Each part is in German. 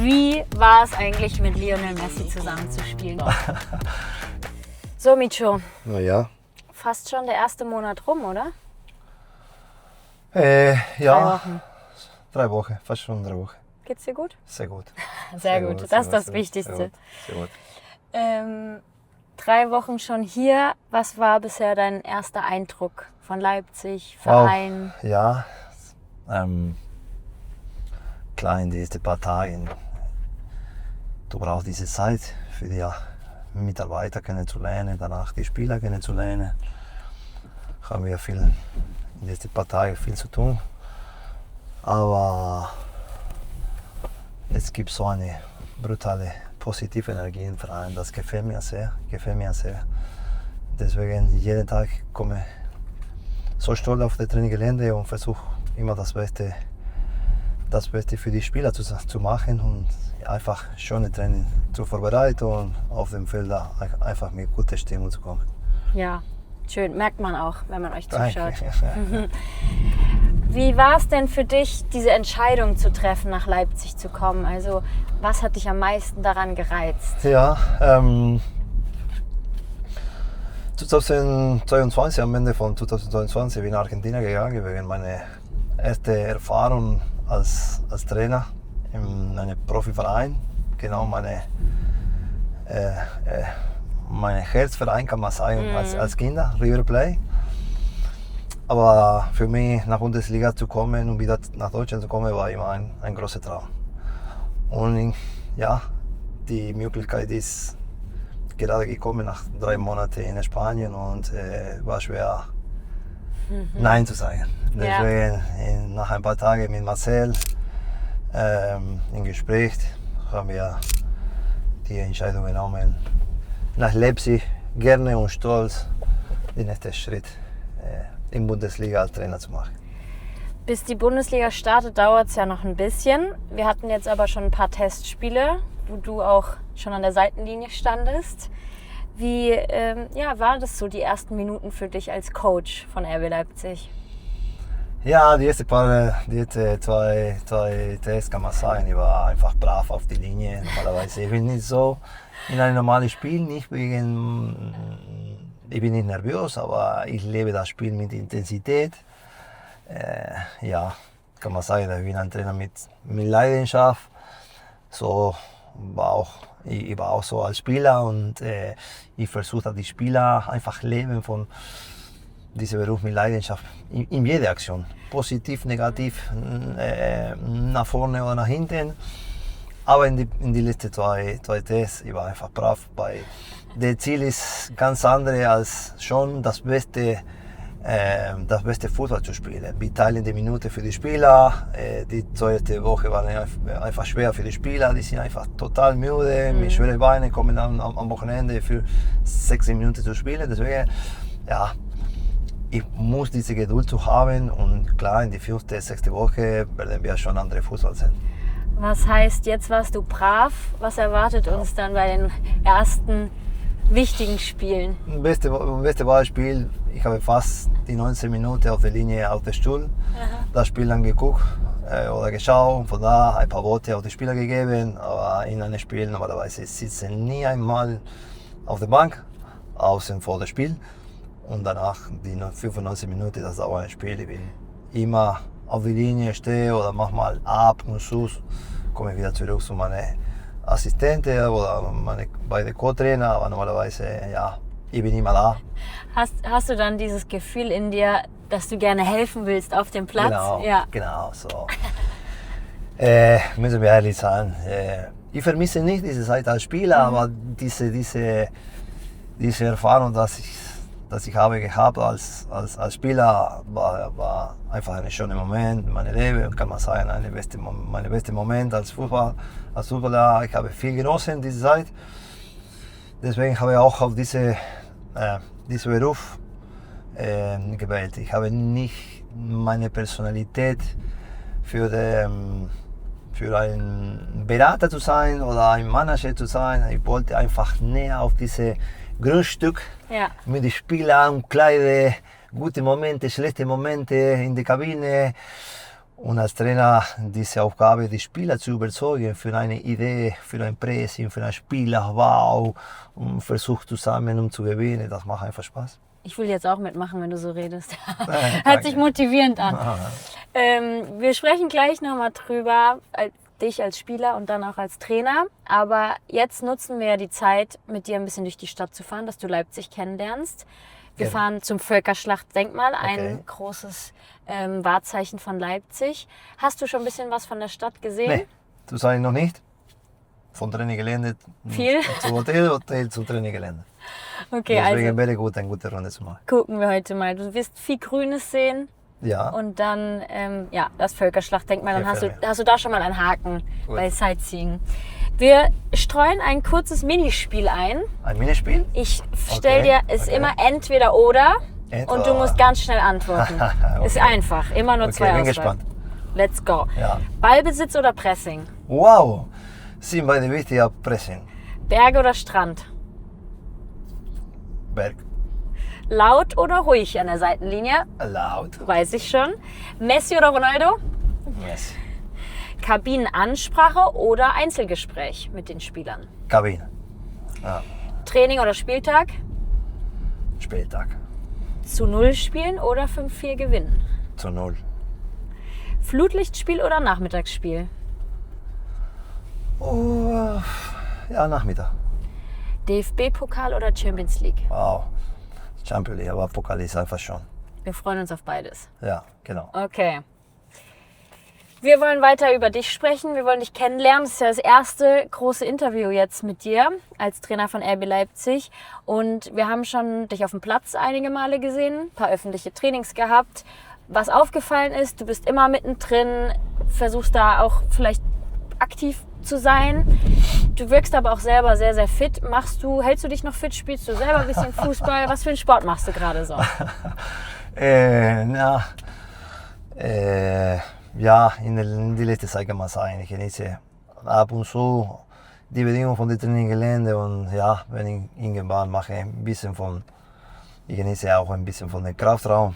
Wie war es eigentlich, mit Lionel Messi zusammenzuspielen? So, Micho. Na ja. Fast schon der erste Monat rum, oder? Ja. 3 Wochen. 3 Wochen, fast schon 3 Wochen. Geht's dir gut? Sehr gut. Sehr gut, das ist das Wichtigste. Sehr gut. 3 Wochen schon hier. Was war bisher dein erster Eindruck von Leipzig, Verein? Auch, ja, klar, in den ersten paar Tagen, du brauchst diese Zeit für die Mitarbeiter kennenzulernen, danach die Spieler kennenzulernen. Haben wir in den ersten paar Tagen viel zu tun. Aber es gibt so eine brutale positive Energie im Verein, das gefällt mir sehr. Deswegen jeden Tag komme ich so stolz auf das Traininggelände und versuche immer das Beste für die Spieler zu machen und einfach schöne Training zu vorbereiten und auf dem Feld einfach mit guter Stimmung zu kommen. Ja, schön. Merkt man auch, wenn man euch zuschaut. Danke. Wie war es denn für dich, diese Entscheidung zu treffen, nach Leipzig zu kommen? Also, was hat dich am meisten daran gereizt? Ja, 2022, am Ende von 2022 bin ich nach Argentinien gegangen, wegen meiner ersten Erfahrung als Trainer in einem Profiverein. Genau, mein Herzverein kann man sagen, als Kinder, River Plate. Aber für mich nach Bundesliga zu kommen und wieder nach Deutschland zu kommen, war immer ein großer Traum. Und ja, die Möglichkeit ist gerade gekommen nach 3 Monaten in Spanien und war schwer, Nein zu sagen. Deswegen nach ein paar Tagen mit Marcel im Gespräch haben wir die Entscheidung genommen, nach Leipzig gerne und stolz den nächsten Schritt in Bundesliga als Trainer zu machen. Bis die Bundesliga startet, dauert es ja noch ein bisschen. Wir hatten jetzt aber schon ein paar Testspiele, wo du auch schon an der Seitenlinie standest. Wie war das so, die ersten Minuten für dich als Coach von RB Leipzig? Ja, die ersten 2 Tests kann man sagen, ich war einfach brav auf die Linie. Normalerweise ich bin nicht so in einem normalen Spiel, ich bin nicht nervös, aber ich lebe das Spiel mit Intensität. Kann man sagen, ich bin ein Trainer mit Leidenschaft. So ich war auch so als Spieler und ich versuche die Spieler einfach leben von diesem Beruf mit Leidenschaft in jeder Aktion. Positiv, negativ, nach vorne oder nach hinten. Aber in die letzten 2 Tests, ich war einfach brav, weil das Ziel ist ganz andere als schon das beste Fußball zu spielen. Wir teilen die Minuten für die Spieler. Die 2. Woche war einfach schwer für die Spieler. Die sind einfach total müde, mit schweren Beinen, kommen am Wochenende für 16 Minuten zu spielen. Deswegen, ja, ich muss diese Geduld zu haben und klar, in die 5., 6. Woche werden wir schon andere Fußball sehen. Was heißt, jetzt warst du brav? Was erwartet uns dann bei den ersten wichtigen Spielen? Beste Beispiel, ich habe fast die 19 Minuten auf der Linie auf dem Stuhl. Das Spiel dann geguckt oder geschaut, von da ein paar Worte auf die Spieler gegeben. Aber in einem Spiel normalerweise sitzen nie einmal auf der Bank, außen vor dem Spiel. Und danach die 95 Minuten, das dauert ein Spiel. Ich bin immer auf die Linie, stehe oder manchmal ab und zu, komme wieder zurück zu meinen Assistenten oder beide Co-Trainer, aber normalerweise, ja, ich bin immer da. Hast du dann dieses Gefühl in dir, dass du gerne helfen willst auf dem Platz? Genau so. Müssen wir ehrlich sein, ich vermisse nicht diese Zeit als Spieler, aber diese Erfahrung, dass ich habe gehabt als Spieler, war einfach ein schöner Moment in meinem Leben, kann man sagen, mein bester Moment als Fußballer. Ich habe viel genossen diese Zeit. Deswegen habe ich auch auf diesen Beruf gewählt. Ich habe nicht meine Personalität für einen Berater zu sein oder ein Manager zu sein. Ich wollte einfach näher auf diese Grundstück mit den Spielern, kleine gute Momente, schlechte Momente in der Kabine Und als Trainer diese Aufgabe, die Spieler zu überzeugen für eine Idee, für ein Pressing, für ein Spielaufbau und versucht zusammen, um zu gewinnen, das macht einfach Spaß. Ich will jetzt auch mitmachen, wenn du so redest. Danke. Hört sich motivierend an. Wir sprechen gleich nochmal drüber, dich als Spieler und dann auch als Trainer. Aber jetzt nutzen wir ja die Zeit, mit dir ein bisschen durch die Stadt zu fahren, dass du Leipzig kennenlernst. Wir fahren zum Völkerschlachtdenkmal, ein großes Wahrzeichen von Leipzig. Hast du schon ein bisschen was von der Stadt gesehen? Nee, du sagst noch nicht. Von Traininggelände Viel? zu Hotel zu Traininggelände. Okay, Deswegen also wäre gut, eine gute Runde zu machen. gucken wir heute mal. Du wirst viel Grünes sehen Ja, und dann das Völkerschlachtdenkmal. Dann hast Gefällt du da schon mal einen Haken Gut. bei Sightseeing. Wir streuen ein kurzes Minispiel ein. ein Minispiel? Ich stelle dir, es immer entweder oder und du musst ganz schnell antworten. Okay. Ist einfach, immer nur zwei bin Auswahl. gespannt. Let's go. Ja. Ballbesitz oder Pressing? Wow, sind beide wichtig, ja, Pressing. Berge oder Strand? Berg, Laut oder ruhig an der Seitenlinie? laut, Weiß ich schon. Messi oder Ronaldo? Messi. Kabinenansprache oder Einzelgespräch mit den Spielern? Kabine, ja. Training oder Spieltag? Spieltag, Zu 0 spielen oder 5-4 gewinnen? zu 0. Flutlichtspiel oder Nachmittagsspiel? Oh, ja, Nachmittag. DFB-Pokal oder Champions League? Wow, Champions League, aber Pokal ist einfach schon. Wir freuen uns auf beides. Ja, genau. Okay. Wir wollen weiter über dich sprechen. Wir wollen dich kennenlernen. Das ist ja das erste große Interview jetzt mit dir als Trainer von RB Leipzig. Und wir haben schon dich auf dem Platz einige Male gesehen, ein paar öffentliche Trainings gehabt. Was aufgefallen ist, du bist immer mittendrin, versuchst da auch vielleicht aktiv zu sein. Du wirkst aber auch selber sehr, sehr fit. Hältst du dich noch fit? Spielst du selber ein bisschen Fußball? Was für einen Sport machst du gerade so? Ja, in die letzte Zeit kann man sagen, ich genieße ab und zu die Bedingungen von den Traininggelände und ja, wenn ich irgendwann mache ich genieße auch ein bisschen von dem Kraftraum,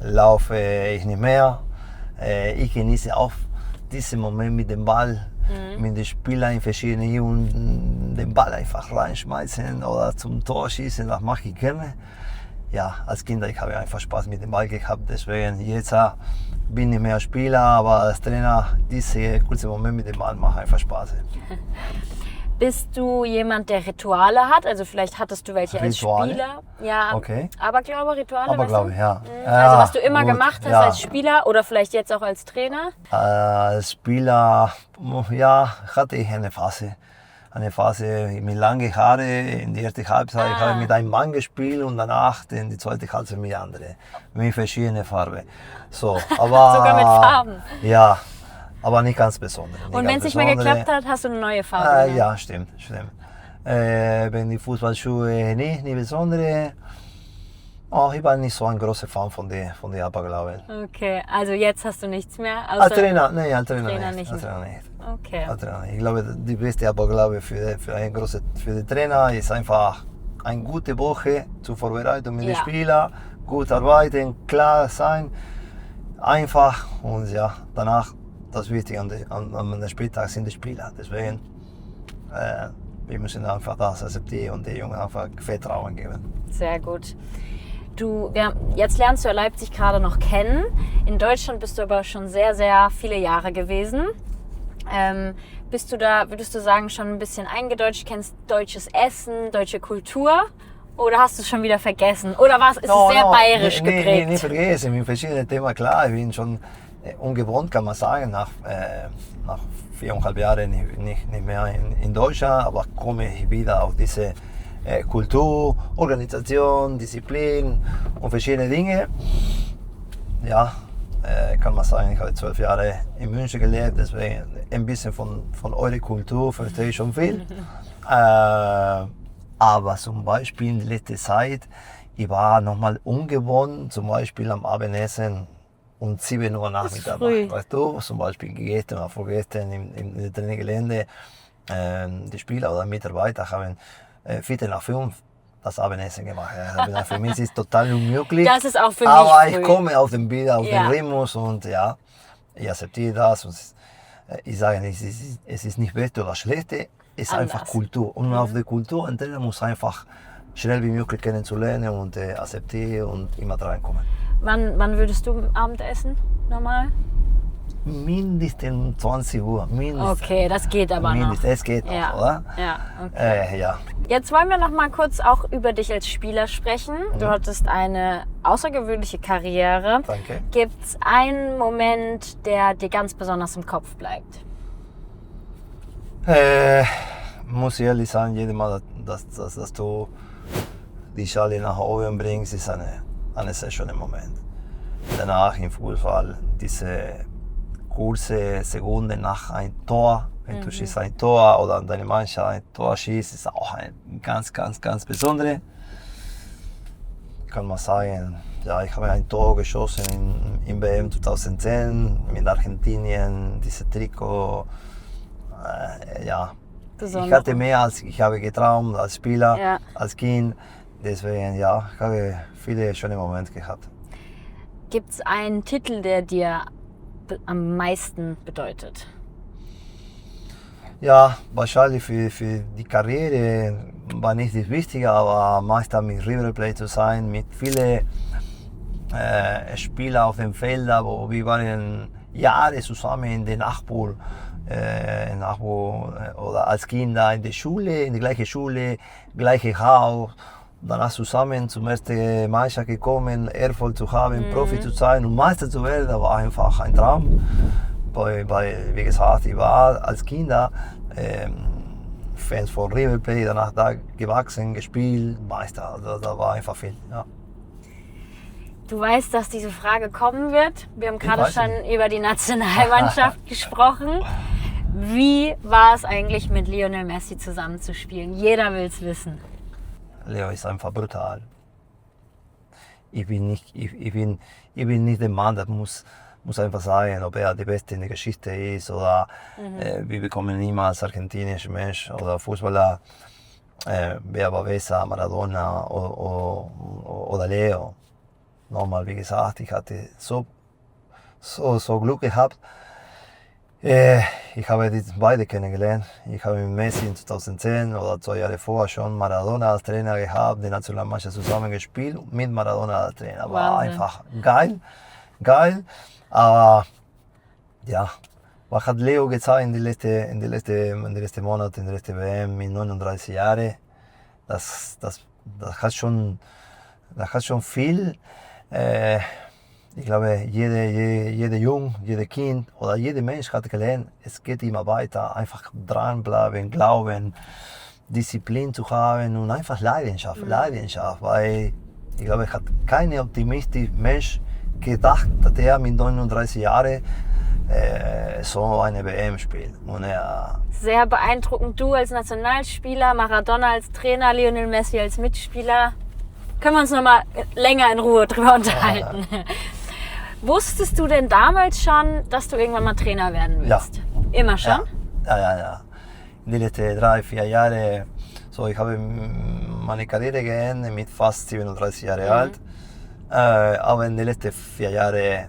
laufe ich nicht mehr, ich genieße auch diesen Moment mit dem Ball, mit den Spielern in verschiedene und den Ball einfach reinschmeißen oder zum Tor schießen, das mache ich gerne. Ja, als Kind ich habe einfach Spaß mit dem Ball gehabt, deswegen jetzt bin ich mehr Spieler, aber als Trainer diese kurze Moment mit dem Ball macht einfach Spaß. Bist du jemand, der Rituale hat? Also vielleicht hattest du welche Rituale? als Spieler. Ja, Okay. Rituale. Aberglaube, ja. Also was du immer gut, gemacht hast ja. als Spieler oder vielleicht jetzt auch als Trainer? Als Spieler, ja, hatte ich eine Phase mit langen Haaren. In der ersten Halbzeit habe ich mit einem Mann gespielt und danach in die zweite Halbzeit mit anderen, mit verschiedenen Farben. So, aber Sogar mit Farben. Ja, aber nicht ganz besonders. Und wenn es nicht mehr geklappt hat, hast du eine neue Farbe genommen? Ja, stimmt. Wenn die Fußballschuhe nicht besondere. Oh, ich war nicht so ein großer Fan von der Aberglaube. Okay, also jetzt hast du nichts mehr? Als Trainer, nein, als Trainer nicht. Als Trainer nicht. Okay. Als Trainer. Ich glaube, die beste Aberglaube für den Trainer ist einfach eine gute Woche zur Vorbereitung mit den Spielern, gut arbeiten, klar sein, einfach und ja, danach das Wichtige an den Spieltag sind die Spieler. Deswegen, wir müssen einfach das akzeptieren und den Jungen einfach Vertrauen geben. Sehr gut. Jetzt lernst du Leipzig gerade noch kennen. In Deutschland bist du aber schon sehr, sehr viele Jahre gewesen. Bist du da, würdest du sagen, schon ein bisschen eingedeutscht, kennst deutsches Essen, deutsche Kultur? Oder hast du es schon wieder vergessen? Oder ist es sehr bayerisch geprägt? Nicht vergessen, mit verschiedenen Themen, klar. Ich bin schon ungewohnt, kann man sagen, nach 4,5 Jahren nicht mehr in Deutschland, aber komme ich wieder auf diese Kultur, Organisation, Disziplin und verschiedene Dinge. Ja, kann man sagen, ich habe 12 Jahre in München gelebt, deswegen ein bisschen von eurer Kultur verstehe ich schon viel. Aber zum Beispiel in der letzten Zeit, ich war nochmal ungewohnt, zum Beispiel am Abendessen um 7 Uhr Nachmittag. Weißt du, zum Beispiel gestern oder vorgestern im Traininggelände, die Spieler oder Mitarbeiter haben 4:45 das Abendessen gemacht. Ja. Für mich ist es total unmöglich. Das ist auch für mich Aber früh. ich komme auf den Rhythmus und ja. ich akzeptiere das. Und ich sage nicht, es ist nicht beste oder schlechte, es ist einfach Kultur. Und auf der Kultur ein Trainer muss einfach schnell wie möglich kennenzulernen und akzeptieren und immer reinkommen. Wann würdest du Abendessen normal? Mindestens 20 Uhr. Okay, das geht aber noch. Es geht noch, oder? Ja, okay. Ja. Jetzt wollen wir noch mal kurz auch über dich als Spieler sprechen. Du hattest eine außergewöhnliche Karriere. Danke. Gibt es einen Moment, der dir ganz besonders im Kopf bleibt? Muss ich ehrlich sagen, jedes Mal, dass du die Schale nach oben bringst, ist ein sehr schöner Moment. Danach im Fußball, diese kurze Sekunde nach einem Tor, wenn du schießt ein Tor oder deine Mannschaft ein Tor schießt, ist auch ein ganz, ganz, ganz besondere. Kann man sagen, ja, ich habe ein Tor geschossen im WM 2010 mit Argentinien, dieses Trikot. Ja, Besonders. Ich hatte mehr als ich habe geträumt als Spieler, als Kind. Deswegen, ja, ich habe viele schöne Momente gehabt. Gibt es einen Titel, der dir am meisten bedeutet? Ja, wahrscheinlich für die Karriere war nicht das Wichtige, aber Meister mit River Plate zu sein, mit vielen Spielern auf dem Feld, wo wir waren Jahre zusammen in den Nachbarn, oder als Kinder in der Schule, in die gleiche Schule, gleiche Haus. Danach zusammen zum ersten Mannschaft gekommen, Erfolg zu haben, Profi zu sein und Meister zu werden, das war einfach ein Traum. Weil, wie gesagt, ich war als Kinder Fans von River Plate, danach da gewachsen, gespielt, Meister, da war einfach viel. Ja. Du weißt, dass diese Frage kommen wird. Wir haben gerade schon über die Nationalmannschaft gesprochen. Wie war es eigentlich, mit Lionel Messi zusammenzuspielen? Jeder will es wissen. Leo ist einfach brutal. Ich bin nicht der Mann, der muss einfach sagen, ob er der Beste in der Geschichte ist oder wir bekommen niemals argentinischer Mensch oder Fußballer, wer war besser, Maradona oder Leo. Nochmal, wie gesagt, ich hatte so Glück gehabt. Ich habe die beide kennengelernt. Ich habe mit Messi in 2010 oder 2 Jahre vorher schon Maradona als Trainer gehabt, die Nationalmannschaft zusammen gespielt mit Maradona als Trainer. War einfach geil. Aber ja, was hat Leo gezeigt in den letzten Monaten, in der letzten WM mit 39 Jahren? Das hat schon viel. Ich glaube, jeder Jung, jeder Kind oder jeder Mensch hat gelernt, es geht immer weiter. Einfach dranbleiben, glauben, Disziplin zu haben und einfach Leidenschaft. Weil ich glaube, es hat kein optimistischer Mensch gedacht, dass er mit 39 Jahren so eine WM spielt. Und sehr beeindruckend. Du als Nationalspieler, Maradona als Trainer, Lionel Messi als Mitspieler. Können wir uns noch mal länger in Ruhe drüber unterhalten. Ja. Wusstest du denn damals schon, dass du irgendwann mal Trainer werden willst? Ja. Immer schon? Ja. In den letzten 3-4 Jahren, so, ich habe meine Karriere geendet mit fast 37 Jahren alt. Aber in den letzten 4 Jahren,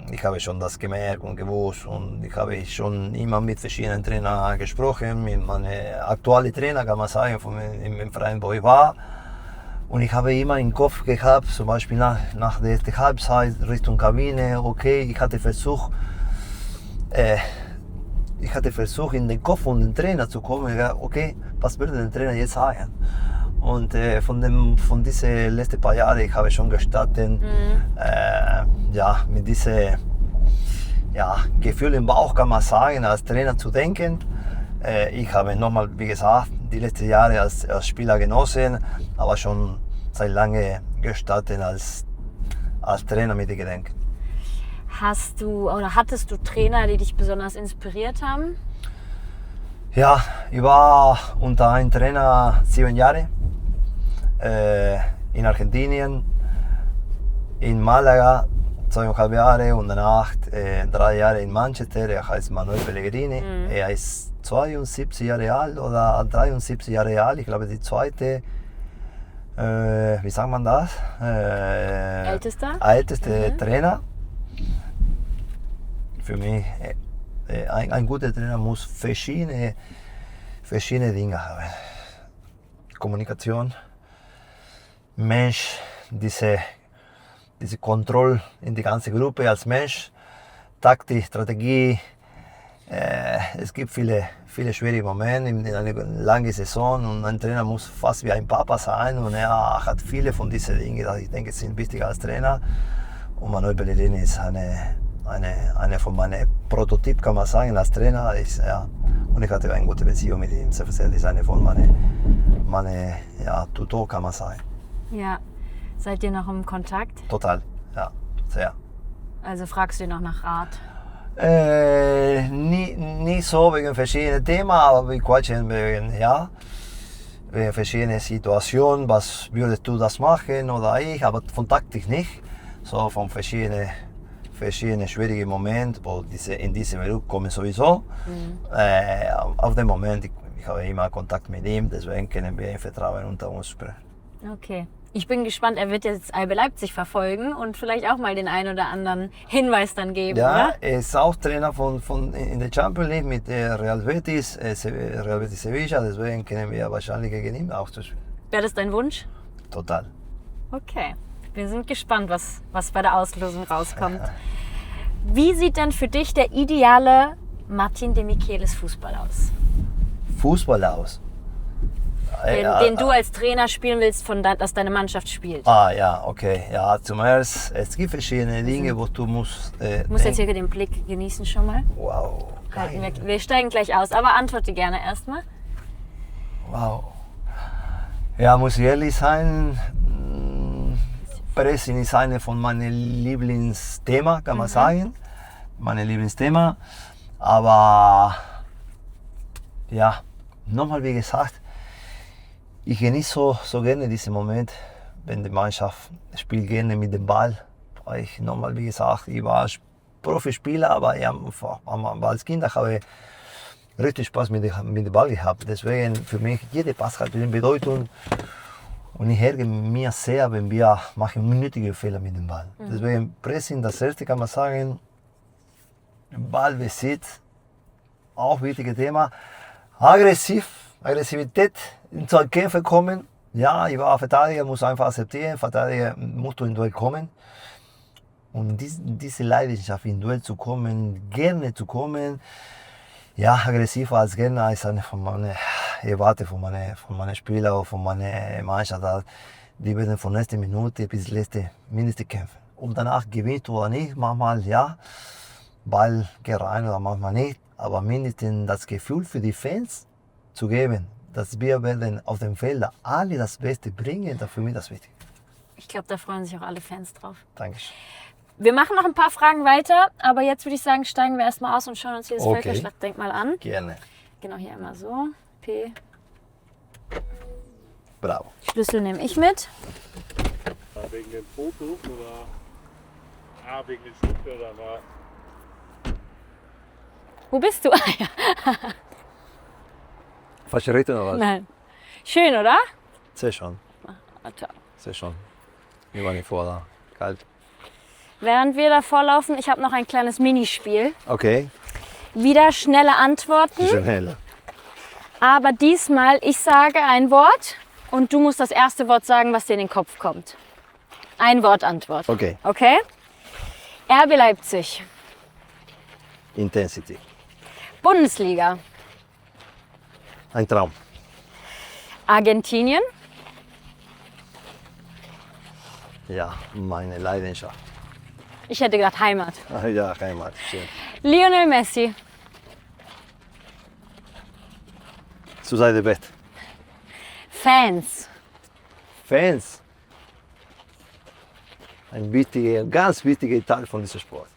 ich habe schon das gemerkt und gewusst und ich habe schon immer mit verschiedenen Trainern gesprochen, mit meinem aktuellen Trainer, kann man sagen, im Verein, wo ich war. Und ich habe immer im Kopf gehabt, zum Beispiel nach der ersten Halbzeit Richtung Kabine, okay, ich hatte versucht in den Kopf von dem Trainer zu kommen, okay, was würde der Trainer jetzt sagen? Und von diesen letzten paar Jahren, ich habe schon gestartet, mit diesem Gefühl im Bauch, kann man sagen, als Trainer zu denken. Ich habe nochmal, wie gesagt, die letzten Jahre als Spieler genossen, aber schon seit langem gestartet als Trainer mit dem Gedenken. Hattest du Trainer, die dich besonders inspiriert haben? Ja, ich war unter einem Trainer 7 Jahre in Argentinien, in Malaga 2,5 Jahre und danach 3 Jahre in Manchester. Er heißt Manuel Pellegrini. Er ist 72 Jahre alt oder 73 Jahre alt. Ich glaube, die zweite, wie sagt man das? Ältester Trainer. für mich, ein guter Trainer muss verschiedene Dinge haben. Kommunikation, Mensch, diese Kontrolle in die ganze Gruppe als Mensch, Taktik, Strategie. Es gibt viele schwierige Momente in einer langen Saison und ein Trainer muss fast wie ein Papa sein und er hat viele von diesen Dingen, die ich denke, sind wichtiger als Trainer. Und Manuel Pellegrini ist eine von meinen Prototypen, kann man sagen, als Trainer. Und ich hatte eine gute Beziehung mit ihm. Selbstverständlich ist eine von meinen Tutor, kann man sagen. Ja. Seid ihr noch im Kontakt? Total, ja, sehr. Also fragst du ihn noch nach Rat? Nicht so wegen verschiedenen Themen, aber wir quatschen wegen verschiedenen Situationen. Was würdest du das machen oder ich? Aber von Taktik nicht. So von verschiedenen schwierigen Momenten, wo in diesem Beruf kommen sowieso. Auf dem Moment, ich habe immer Kontakt mit ihm, deswegen können wir im Vertrauen unter uns sprechen. Okay. Ich bin gespannt, er wird jetzt RB Leipzig verfolgen und vielleicht auch mal den einen oder anderen Hinweis dann geben, ja, oder? Er ist auch Trainer in der Champions League mit Real Betis Sevilla, deswegen können wir wahrscheinlich gegen ihn auch zu spielen. Wäre das dein Wunsch? Total. Okay, wir sind gespannt, was bei der Auslosung rauskommt. Wie sieht denn für dich der ideale Martin de Michelis Fußball aus? Fußball aus? Den du als Trainer spielen willst, dass deine Mannschaft spielt. Ja, okay. Ja, zuerst, es gibt verschiedene Dinge, wo du musst... Du musst jetzt hier den Blick genießen schon mal. Wow. Wir steigen gleich aus, aber antworte gerne erstmal. Wow. Ja, muss ich ehrlich sein, Pressing ist eine von meinen Lieblingsthemen, kann man sagen. Mein Lieblingsthema. Aber ja, nochmal wie gesagt, ich genieße so gerne diesen Moment, wenn die Mannschaft spielt gerne mit dem Ball. Ich nochmal wie gesagt, ich war Profispieler, aber als Kind habe ich richtig Spaß mit dem Ball gehabt. Deswegen für mich jeder Pass hat eine Bedeutung. Und ich ärgere mich sehr, wenn wir machen unnötige Fehler mit dem Ball. Deswegen Pressing, das erste kann man sagen, Ballbesitz, auch wichtiges Thema. Aggressivität in Kämpfe kommen. Ja, ich war Verteidiger, muss einfach akzeptieren. Verteidiger musst du in Duell kommen. Und diese Leidenschaft, in Duell zu kommen, gerne zu kommen, ja, aggressiver als Gegner ist eine von meinen Erwartungen von meinen Spielern oder von meiner Mannschaft. Die werden von letzter Minute bis letzte mindestens kämpfen. Und danach gewinnt oder nicht, manchmal ja, Ball geht rein oder manchmal nicht. Aber mindestens das Gefühl für die Fans zu geben, dass wir werden auf dem Feld alle das Beste bringen, das für mich das Wichtige. Ich glaube, da freuen sich auch alle Fans drauf. Dankeschön. Wir machen noch ein paar Fragen weiter, aber jetzt würde ich sagen, steigen wir erstmal aus und schauen uns hier das Völkerschlachtdenkmal an. Gerne. Genau, hier einmal so. P. Bravo. Schlüssel nehme ich mit. Wegen den Fotos oder wegen den Schuhbildern? Wo bist du? Falsche Richtung oder was? Nein. Schön, oder? Sehr schön. Warte. Sehr schön. Wir waren nicht vor da. Kalt. Während wir davor laufen, ich habe noch ein kleines Minispiel. Okay. Wieder schnelle Antworten. Schnell. Aber diesmal, ich sage ein Wort und du musst das erste Wort sagen, was dir in den Kopf kommt. Ein Wort Antwort. Okay. Okay? RB Leipzig. Intensity. Bundesliga. Ein Traum. Argentinien. Ja, meine Leidenschaft. Ich hätte gedacht Heimat. Ja, Heimat. Schön. Lionel Messi. Zu seinem Bett. Fans. Fans. Ein wichtiger, ganz wichtiger Teil von diesem Sport.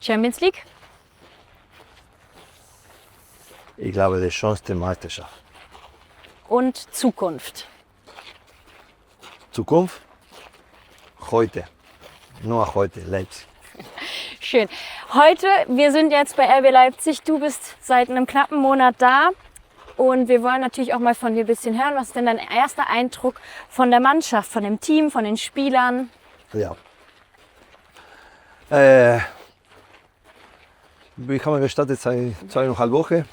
Champions League. Ich glaube, die schönste Meisterschaft. Und Zukunft. Zukunft? Heute. Nur heute, Leipzig. Schön. Heute, wir sind jetzt bei RB Leipzig. Du bist seit einem knappen Monat da. Und wir wollen natürlich auch mal von dir ein bisschen hören. Was ist denn dein erster Eindruck von der Mannschaft, von dem Team, von den Spielern? Ja. Wir haben gestartet seit 2,5 Wochen.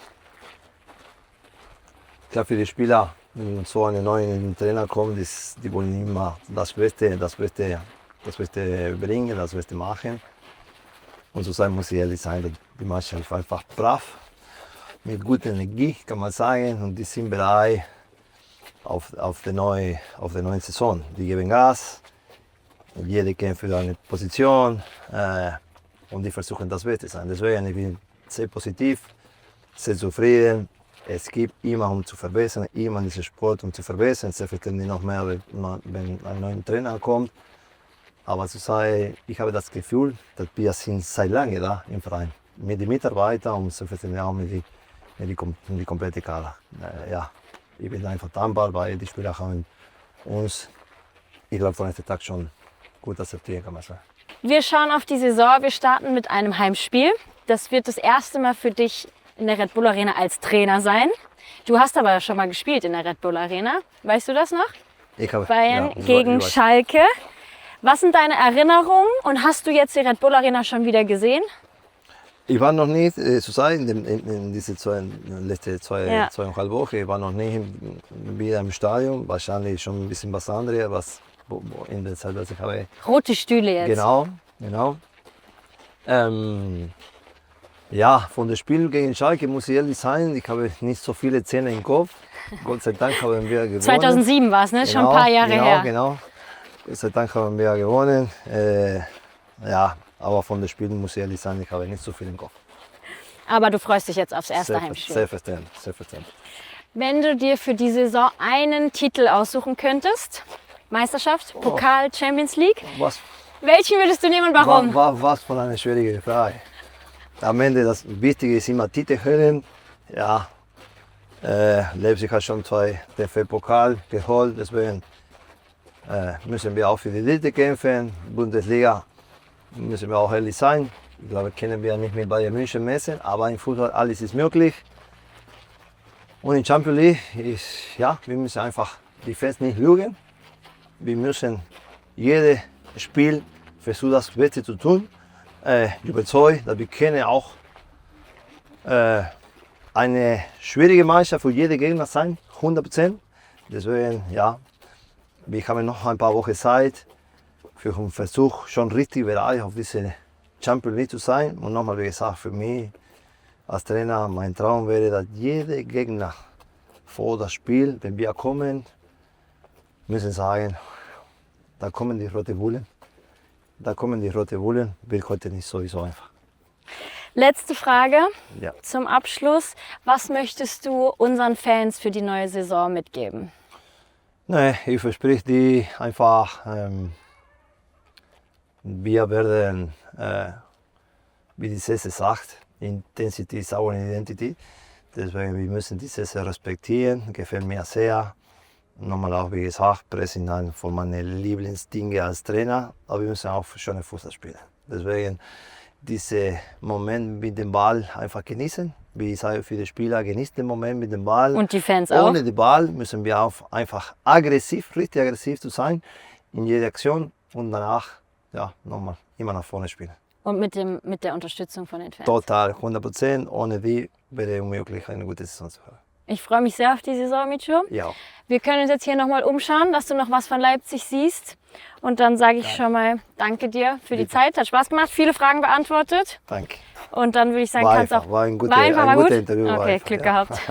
Klar, für die Spieler, wenn so ein neuer Trainer kommt, die wollen immer das Beste bringen, das Beste machen. Und so muss ich ehrlich sein, die Mannschaft ist einfach brav, mit guter Energie, kann man sagen, und die sind bereit auf die neue Saison. Die geben Gas, jeder kämpft für eine Position und die versuchen das Beste zu sein. Deswegen ich bin sehr positiv, sehr zufrieden. Es gibt immer zu verbessern, immer diesen Sport zu verbessern. Selbstverständlich noch mehr, wenn ein neuer Trainer kommt. Aber zu sagen, ich habe das Gefühl, dass wir sind seit langem da im Verein. Mit den Mitarbeitern und selbstverständlich auch mit die komplette Kader. Ja, ich bin einfach dankbar, weil die Spieler haben uns, ich glaube, von ersten Tag schon gut akzeptiert, kann man sagen. Wir schauen auf die Saison. Wir starten mit einem Heimspiel. Das wird das erste Mal für dich in der Red Bull Arena als Trainer sein. Du hast aber schon mal gespielt in der Red Bull Arena. Weißt du das noch? Ich habe, Bayern ja, gegen Schalke. Was sind deine Erinnerungen und hast du jetzt die Red Bull Arena schon wieder gesehen? Ich war noch nicht zu sein in diese letzten 2,5 Wochen. Ich war noch nicht wieder im Stadion. Wahrscheinlich schon ein bisschen was anderes, was in der Zeit, was ich habe. Rote Stühle jetzt. Genau. Ja, von dem Spiel gegen Schalke muss ich ehrlich sein, ich habe nicht so viele Zähne im Kopf. Gott sei Dank haben wir gewonnen. 2007 war es, ne? Schon ein paar Jahre her. Genau. Gott sei Dank haben wir gewonnen. Ja, aber von dem Spiel muss ich ehrlich sein, ich habe nicht so viel im Kopf. Aber du freust dich jetzt aufs erste Heimspiel. Selbstverständlich. Wenn du dir für die Saison einen Titel aussuchen könntest, Meisterschaft, Pokal, Champions League, welchen würdest du nehmen und warum? Was von einer schwierigen Frage. Am Ende das Wichtige ist immer Titel holen. Ja, Leipzig hat schon 2 DFB-Pokal geholt, deswegen müssen wir auch für die Titel kämpfen. Bundesliga müssen wir auch ehrlich sein. Ich glaube, können wir nicht mit Bayern München messen, aber im Fußball alles ist möglich. Und in Champions League wir müssen einfach die Fans nicht lügen. Wir müssen jedes Spiel versuchen, das Beste zu tun. Überzeugt, dass wir können auch eine schwierige Mannschaft für jede Gegner sein, 100%. Deswegen, ja, wir haben noch ein paar Wochen Zeit für einen Versuch, schon richtig bereit auf diese Champions League zu sein. Und nochmal, wie gesagt, für mich als Trainer, mein Traum wäre, dass jeder Gegner vor das Spiel, wenn wir kommen, müssen sagen, da kommen die Roten Bullen. Wird heute nicht sowieso einfach. Letzte Frage Ja. zum Abschluss. Was möchtest du unseren Fans für die neue Saison mitgeben? Nee, ich verspreche die einfach, wir werden, wie die Sesse sagt, Intensity ist auch eine Identität. Deswegen wir müssen die Sesse respektieren, gefällt mir sehr. Nochmal auch, wie gesagt, Pressing ist eines von meinen Lieblingsdinge als Trainer, aber wir müssen auch schöne Fußball spielen. Deswegen diesen Moment mit dem Ball einfach genießen. Wie ich sage, für die Spieler, genießt den Moment mit dem Ball. Und die Fans auch. Ohne den Ball müssen wir auch einfach richtig aggressiv zu sein in jeder Aktion und danach nochmal immer nach vorne spielen. Und mit der Unterstützung von den Fans. Total, 100%. Ohne die wäre es unmöglich, eine gute Saison zu haben. Ich freue mich sehr auf die Saison, Micho. Ja. Wir können uns jetzt hier nochmal umschauen, dass du noch was von Leipzig siehst. Und dann sage ich schon mal danke dir für die Zeit. Hat Spaß gemacht, viele Fragen beantwortet. Danke. Und dann würde ich sagen, War kannst einfach, auch... war ein war gutes gut? Interview. Okay, einfach, Glück ja. gehabt.